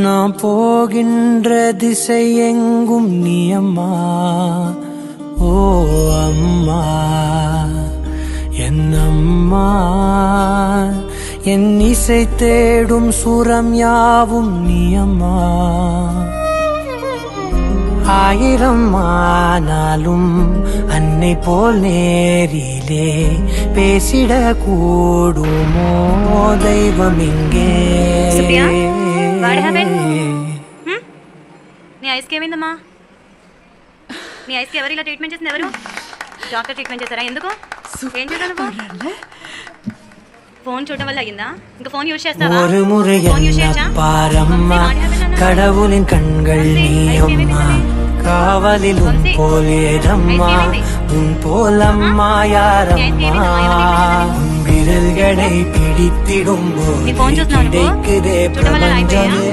நான் போகின்ற திசை எங்கும் நீ அம்மா. ஓ அம்மா என் அம்மா, என் இசை தேடும் சுரம் யாவும் நீ அம்மா. ஆயிரம் ஆனாலும் அன்னை போல் நேரிலே பேசிட கூடுமோ தெய்வம் இங்கே. నీ ఐస్కి ఏమైందమ్మా? నీ ఐస్కి ఎవరు ఇలా ట్రీట్మెంట్ చేసింది? ఎవరు డాక్టర్ ట్రీట్మెంట్ చేశారా? ఎందుకు? ఏం చేశాను? ఫోన్ చూడడం వల్ల అయ్యిందా? ఇంకా ఫోన్ యూజ్ చేస్తావా? ஒரு முறை என்ன பாரம்மா, கடவுளின் கண்கள் நீ அம்மா. காவலில் உன் போலேதம்மா, உன் போலம்மா யாரம்மா. உன் விரல்களை பிடித்திடும் போது கிடைக்குதே பிரபஞ்சமே.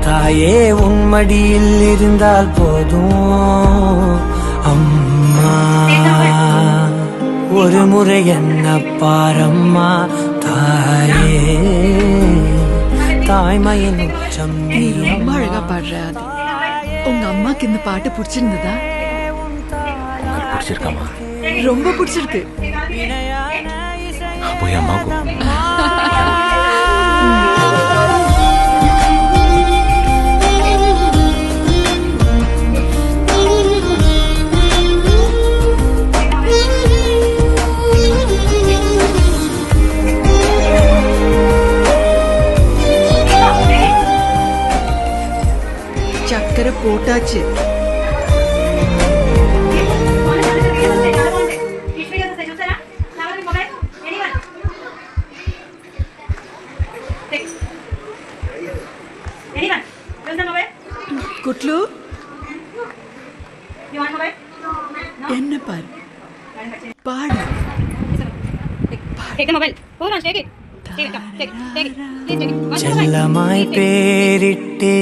தாயே உன் மடியில் இருந்தால் போதும் அம்மா. ஒரு முறை என்ன பாரம்மா தாயே, தாய்மையின் உச்சம். நீ ரொம்ப அழகா பாடுற. உங்க அம்மாக்கு இந்த பாட்டு பிடிச்சிருந்ததா? பிடிச்சிருக்காமா? ரொம்ப பிடிச்சிருக்கு. போய் அம்மாவுக்கு சக்கரை போட்டாச்சு. குட்லு என்ன பாரு பாடு. செல்லமாய் பேரிட்டு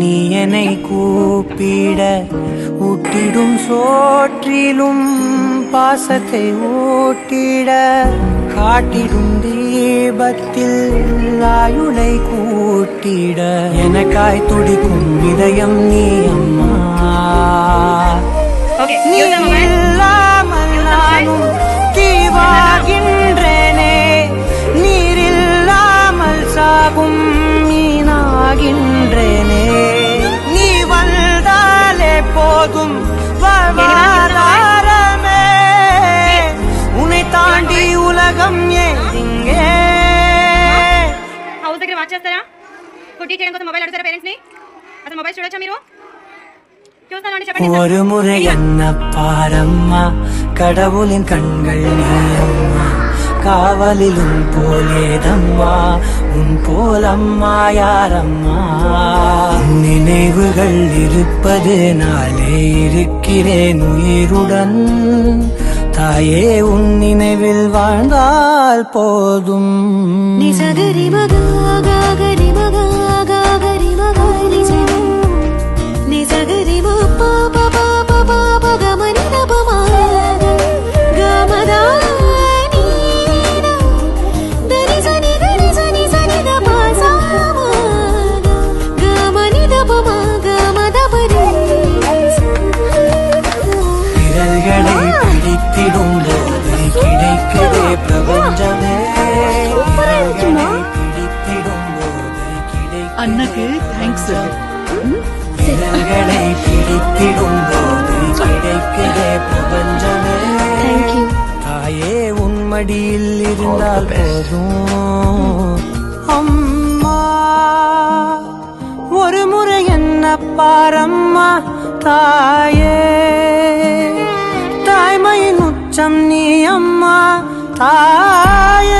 நீ என்னை கூப்பிட, ஊட்டிடும் சோற்றிலும் பாசத்தை ஊட்டிட, காட்டிடும் தீபத்தில் ஆயுளை கூட்டிட, எனக்காய் துடிக்கும் இதயம் நீ அம்மா. நீ இல்லாமல் நானும் தீவாகின்றேனே, நீரில்லாமல் சாகும் மீனாகின்றேனே. நீ வந்தாலே போதும் வாழ்வாதாரமே, உன்னை தாண்டி உலகம் எங்கே. హౌస్ దగ్గర మార్చేస్తారా? ఫుడ్ చేయడం కోసం మొబైల్ అడుగుతారా పేరెంట్స్ ని? అసలు మొబైల్ చూడొచ్చా మీరు? చూస్తానండి, చెప్పండి. ஒரு முறை என்ன பாரம்மா, கடவுளின் கண்கள் நீ அம்மா. காவலில் உன் போலேதம்மா, உன் போலம்மா யாரம்மா. நினைவுகள் இருப்பது நாளே இருக்கிறேன் உயிருடன். தாயே உன் நினைவில் வாழ்ந்தால் போதும். நிசகரி மகாகரி மகாகரி மகாரி நிசகரி மப்பா பபா பபா பகமனி தபமா கமதா நீனா தரி சனி சனி தபசா கமனி தபமா கமதபரி. விரல்களை பிடித்திடும் போது கிடைக்குதே பிரபஞ்சமே. அண்ணக்கு தேங்க்ஸ். விரல்களை பிடித்திடும் போது கிடைக்குதே பிரபஞ்சமே. தாயே உன் மடியில் இருந்தால் போதும் அம்மா. ஒரு முறை என்ன பாரம்மா தாயே, தாய்மையின் உச்சம் நீ அம்மா தாயே.